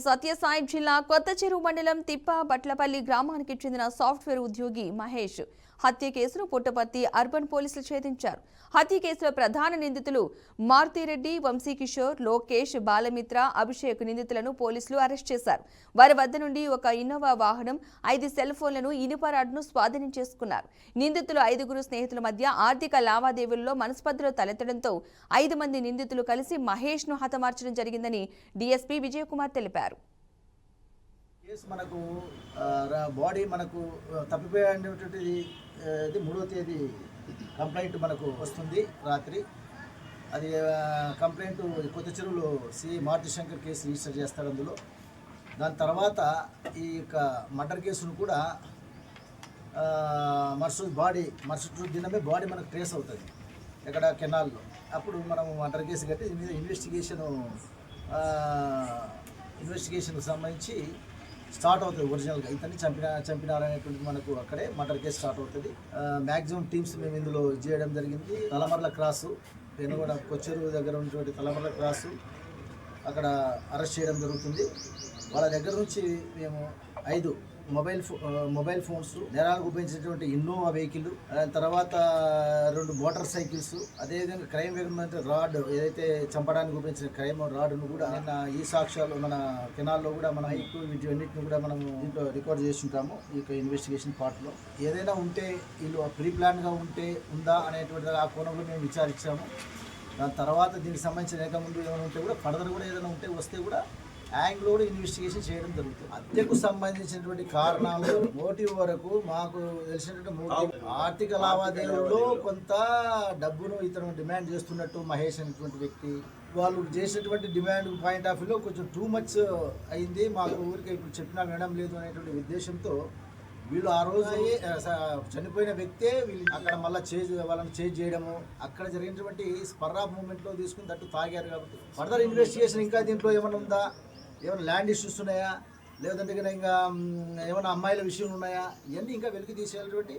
సత్యసాయి జిల్లా కొత్త చెరువు మండలం తిప్ప బట్లపల్లి గ్రామానికి చెందిన సాఫ్ట్వేర్ ఉద్యోగి మహేష్ హత్య కేసును పుట్టపర్తి అర్బన్ పోలీసులు ఛేదించారు. హత్య కేసులో ప్రధాన నిందితులు మారుతిరెడ్డి, వంశీకిషోర్, లోకేష్, బాలమిత్ర, అభిషేక్ నిందితులను పోలీసులు అరెస్ట్ చేశారు. వారి వద్ద నుండి ఒక ఇన్నోవా వాహనం, 5 సెల్ ఫోన్లను, ఇనుప రాడ్ను స్వాధీనం చేసుకున్నారు. నిందితులు 5 స్నేహితుల మధ్య ఆర్థిక లావాదేవీల్లో మనస్పర్ధలు తలెత్తడంతో 5 మంది నిందితులు కలిసి మహేష్ ను హతమార్చడం జరిగిందని డీఎస్పీ విజయకుమార్ తెలిపారు. మనకు బాడీ మనకు తప్పిపోయేటువంటిది 3వ తేదీ కంప్లైంట్ మనకు వస్తుంది రాత్రి. అది కంప్లైంట్ కొత్త చెరువులో CI Maruthi Shankar case register చేస్తారు. అందులో దాని తర్వాత ఈ యొక్క మర్డర్ కేసును కూడా మరుసటి దినమే బాడీ మనకు ట్రేస్ అవుతుంది ఎక్కడ కెనాల్లో. అప్పుడు మనం మర్డర్ కేసు కట్టి దీని మీద ఇన్వెస్టిగేషన్ సంబంధించి స్టార్ట్ అవుతుంది. ఒరిజినల్గా ఇతన్ని చంపినారనేటువంటి మనకు అక్కడే మర్డర్ కేసు స్టార్ట్ అవుతుంది. మ్యాక్సిమం టీమ్స్ మేము ఇందులో చేయడం జరిగింది. తలమర్ల క్రాసు, పెనుగొండ కొచ్చెరువు దగ్గర ఉన్నటువంటి తలమర్ల క్రాసు అక్కడ అరెస్ట్ చేయడం జరుగుతుంది. వాళ్ళ దగ్గర నుంచి మేము 5 మొబైల్ ఫోన్స్, నేరాలకు ఉపయోగించినటువంటి ఇన్నోవా వెహికల్, తర్వాత 2 మోటార్ సైకిల్స్, అదేవిధంగా క్రైమ్ వెహికల్ రాడ్, ఏదైతే చంపడానికి ఉపయోగించిన క్రైమ్ రాడ్ను కూడా ఈ సాక్ష్యాలు మన కెనాల్లో కూడా మనం వీటన్నిటిని కూడా మనం దీంట్లో రికార్డ్ చేస్తుంటాము. ఈ ఇన్వెస్టిగేషన్ పార్ట్లో ఏదైనా ఉంటే వీళ్ళు ప్రీ ప్లాన్గా ఉందా అనేటువంటి ఆ కోణంలో మేము విచారించాము. దాని తర్వాత దీనికి సంబంధించిన ముందు ఏమైనా ఉంటే కూడా ఫర్దర్ కూడా ఏదైనా వస్తే కూడా యాంగిల్ కూడా ఇన్వెస్టిగేషన్ చేయడం జరుగుతుంది. హత్యకు సంబంధించినటువంటి కారణాలు మోటివ్ వరకు మాకు తెలిసినటువంటి మోటివ్ ఆర్థిక లావాదేవీల్లో కొంత డబ్బును ఇతను డిమాండ్ చేస్తున్నట్టు మహేష్ అనేటువంటి వ్యక్తి, వాళ్ళు చేసినటువంటి డిమాండ్ పాయింట్ ఆఫ్ వ్యూలో కొంచెం టూ మచ్ అయింది. మాకు ఊరికి ఇప్పుడు చెప్పినా వినడం లేదు అనేటువంటి ఉద్దేశంతో వీళ్ళు ఆ రోజు చనిపోయిన వ్యక్తే వీళ్ళు అక్కడ మళ్ళీ వాళ్ళని చేంజ్ చేయడము, అక్కడ జరిగినటువంటి స్పర్ ఆఫ్ మూమెంట్లో తీసుకుని తట్టు తాగారు. కాబట్టి ఫర్దర్ ఇన్వెస్టిగేషన్ ఇంకా దీంట్లో ఏమైనా ఉందా, ఏమైనా ల్యాండ్ ఇష్యూస్ ఉన్నాయా, లేదంటే ఇంకా ఏమైనా అమ్మాయిల విషయం ఉన్నాయా, ఇవన్నీ ఇంకా వెలికి తీసేటువంటి